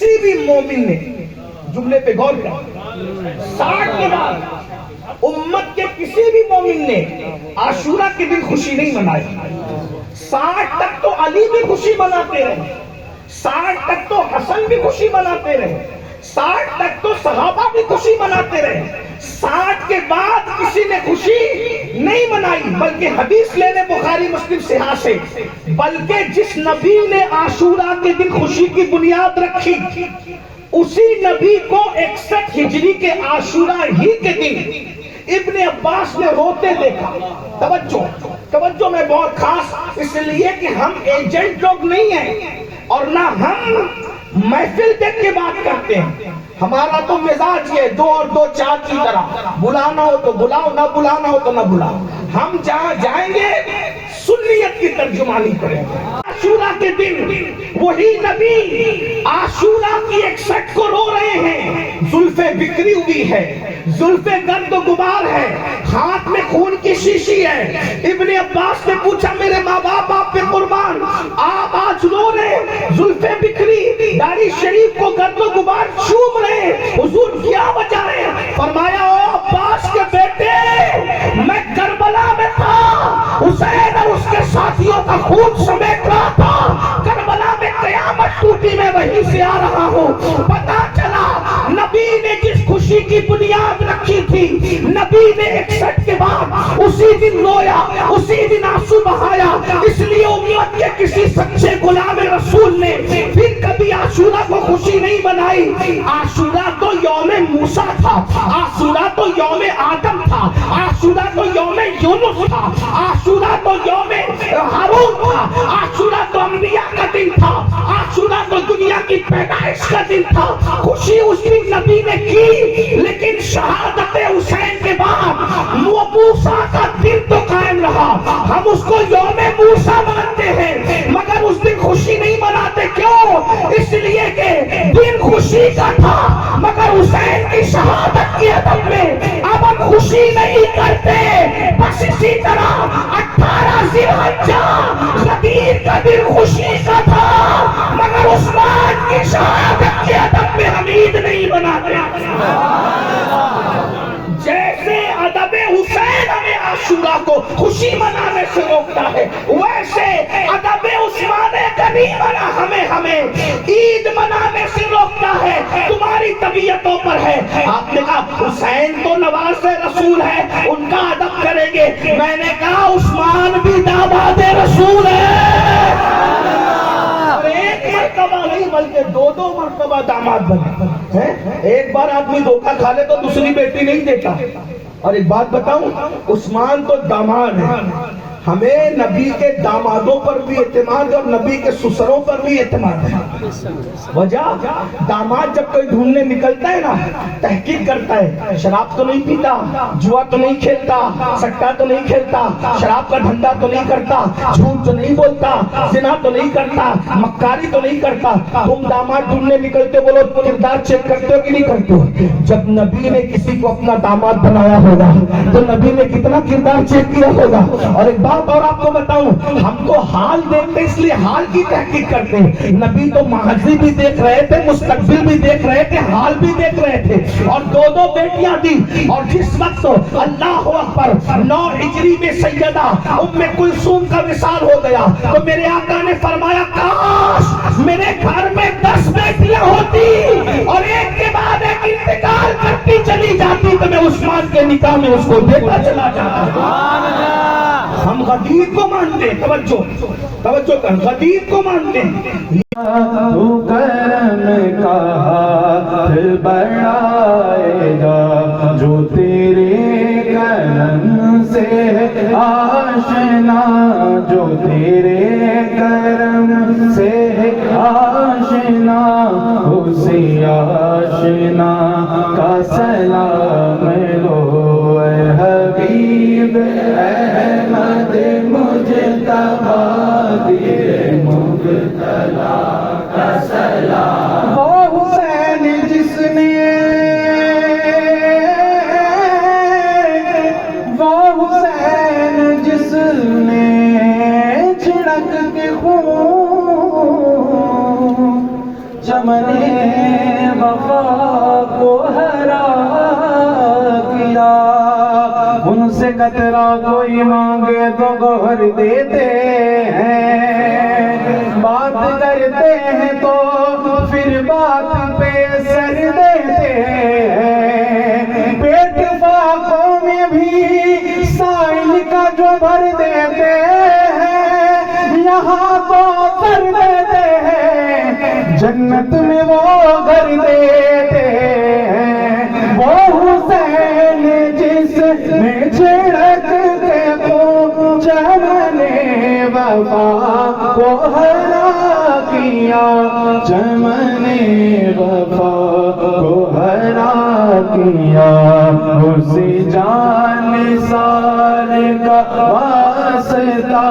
کسی بھی مومن نے، جملے پہ غور کریں، 60 کے بعد امت کے کسی بھی مومن نے عاشورہ کے دن خوشی نہیں منائی۔ 60 تک تو علی بھی خوشی مناتے رہے، 60 تک تو حسن بھی خوشی مناتے رہے، 60 تک تو صحابہ بھی خوشی مناتے رہے، 60 کے بعد کسی نے خوشی نہیں منائی۔ بلکہ حدیث لینے بخاری مسلم صحیح سے، بلکہ جس نبی نے عاشورہ کے دن خوشی کی بنیاد رکھی، اسی نبی کو 61 ہجری کے عاشورہ ہی کے دن ابن عباس نے روتے دیکھا۔ توجہ میں بہت خاص اس لیے کہ ہم ایجنٹ لوگ نہیں ہیں اور نہ ہم محفل دیکھ کے بات کرتے ہیں۔ ہمارا تو مزاج یہ 2 اور 2 4 کی طرح، بلانا ہو تو بلاؤ، نہ بلانا ہو تو نہ بلاؤ۔ ہم جہاں جائیں گے سنیت کی ترجمانی کریں گے۔ عاشورہ کے دن وہی نبی عاشورہ کی 61 کو رو رہے ہیں، زلفیں بکھری ہوئی ہے، زلفیں گرد و غبار ہے، ہاتھ میں خون کی شیشی ہے۔ ابن عباس نے پوچھا میرے ماں باپ آپ پہ قربان، آپ آج رو رہے، زلفیں بکھری، داڑھی شریف کو گرد و غبار چوم رہے، حضور کیا وجہ ہے؟ فرمایا او عباس کے بیٹے، میں کربلا میں تھا، حسین اور اس کے ساتھیوں کا خون سمیٹ رہا تھا، کربلا میں قیامت ٹوٹی، میں وہیں سے آ رہا ہوں۔ پتا چلا نبی نے جس خوشی کی بنیاد رکھی تھی، نبی نے 61 کے بعد اسی دن رویا، اسی دن آنسو بہایا۔ اس لیے امت کے کسی سچے غلام رسول نے پھر کبھی عاشورہ کو خوشی نہیں منائی۔ عاشورہ تو یوم موسیٰ تھا، عاشورہ تو یوم آدم تھا، عاشورہ تو یوم یونس تھا، عاشورہ تو یوم ہارون تھا، عاشورہ تو انبیاء کا دن تھا، عاشورہ تو دنیا کی پیدائش کا دن تھا۔ خوشی اس دن نبی نے کی، لیکن شہادت حسین کے بعد وہ موسیٰ کا دن تو قائم رہا۔ ہم اس کو یوم موسیٰ مانتے ہیں مگر اس دن خوشی نہیں مناتے۔ کیوں؟ اس لیے کہ دن خوشی کا تھا مگر حسین کی شہادت کی ادب میں اب ہم خوشی نہیں کرتے۔ بس اسی طرح 18 ذی الحجہ غدیر کا دن خوشی کا تھا مگر عثمان کی شہادت کی ادب میں ہم عید نہیں مناتے۔ جیسے ادب حسین ہمیں عاشورہ کو خوشی منانے سے روکتا ہے، ویسے ادب عثمان غنی ہمیں عید منانے سے روکتا ہے۔ تمہاری طبیعتوں پر ہے۔ آپ نے کہا حسین تو نواز رسول ہے، ان کا ادب کریں گے۔ میں نے کہا عثمان بھی داماد رسول ہے، اور ایک مرتبہ نہیں بلکہ 2 مرتبہ داماد بنے۔ ایک بار آدمی دھوکہ کھا لے تو دوسری بیٹی نہیں دیتا۔ اور ایک بات بتاؤں، عثمان تو داماد ہے، ہمیں نبی کے دامادوں پر بھی اعتماد ہے اور نبی کے سسروں پر بھی اعتماد ہے۔ وجہ داماد جب کوئی ڈھونڈنے نکلتا ہے نا، تحقیق کرتا ہے، شراب تو نہیں پیتا، جوا تو نہیں کھیلتا، سٹا تو نہیں کھیلتا، شراب کا دھندا تو نہیں کرتا، جھوٹ تو نہیں بولتا، زنا تو نہیں کرتا، مکاری تو نہیں کرتا۔ تم داماد ڈھونڈنے نکلتے بولو کردار چیک کرتے ہو کہ نہیں کرتے ہو؟ جب نبی نے کسی کو اپنا داماد بنایا ہوگا تو نبی نے کتنا کردار چیک کیا ہوگا۔ اور ایک بات اور آپ کو بتاؤں، ہم تو حال دیکھتے اس لیے حال کی تحقیق کرتے ہیں۔ نبی تو ماضی بھی دیکھ رہے تھے، مستقبل بھی دیکھ رہے تھے، حال بھی دیکھ رہے تھے، اور 2 بیٹیاں دی۔ اور جس وقت اللہ اکبر 9 ہجری میں سیدہ ام کلثوم کا وصال ہو گیا تو میرے آقا نے فرمایا کاش میرے گھر میں 10 بیٹیاں ہوتی اور ایک کے بعد ایک انتقال کرتی چلی جاتی تو میں عثمان کے نکاح میں اس کو دیتا چلا جاتا۔ ہم غدیر کو مانتے ہیں، توجہ کر، غدیر کو مانتے ہیں۔ تو کرم کا ہاتھ بڑھائے گا جو تیرے کرم سے آشنا، جو تیرے کرم سے آشنا، اسی آشنا کا سلام لو اے حبیب احمد مجتبی دل مبتلا کا سلام۔ وہ حسین جس نے، وہ حسین جس نے چھڑک کے خون چمن وفا کو ہرا کیا، ان سے قطرہ کوئی مانگے تو گوہر دیتے ہیں، بات کرتے ہیں تو پھر بات پہ سر دیتے ہیں، پیٹ فاقوں میں بھی سائل کا جو بھر دیتے ہیں، یہاں تو کر دیتے ہیں، جنت میں وہ گھر دیتے ہیں، وہ حسین جس نے جھڑک کے کو چمن وفا کو ہرا کیا، چمن وفا کو ہرا کیا، اسی جان سار کا واسطہ،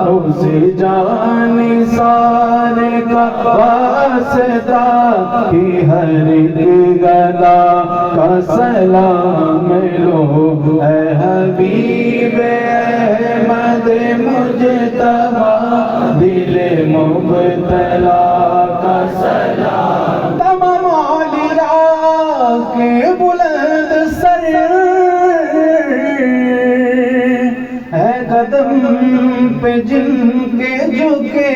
اسی جان سار کا واسطہ، کہ ہر ایک گدا کا سلام لو، اے حبیب احمد مجتبی، دل مبتلا کا سلام، تمام اولیاء کے بلند سر، ہے قدم پہ جن کے جھکے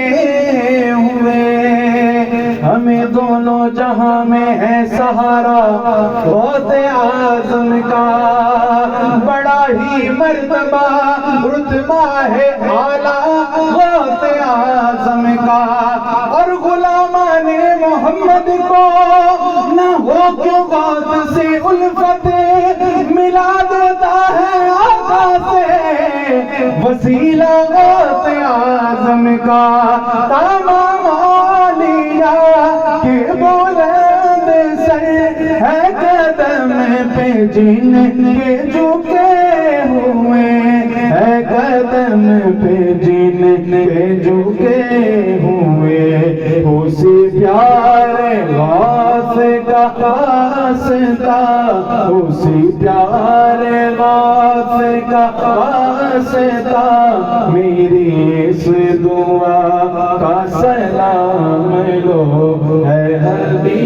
ہوئے، ہمیں دونوں جہاں میں ہے سہارا غوث اعظم کا، بڑا ہی مرتبہ رتبہ ہے اعلیٰ غوث اعظم کا، اور غلامان محمد کو نہ ہو کیوں غوث سے الفت، ملا دیتا ہے آقا سے وسیلہ غوث اعظم کا، تمام اولیاء کے بلند سر، ہے قدم پہ جن کے جھکے ہوئے، ہے قدم پہ جن کے جھکے ہوئے، اسی پیارے غوث کا واسطہ، اسی پیارے غوث کا واسطہ، میری اس دعا کا سلام لو، اے حبیب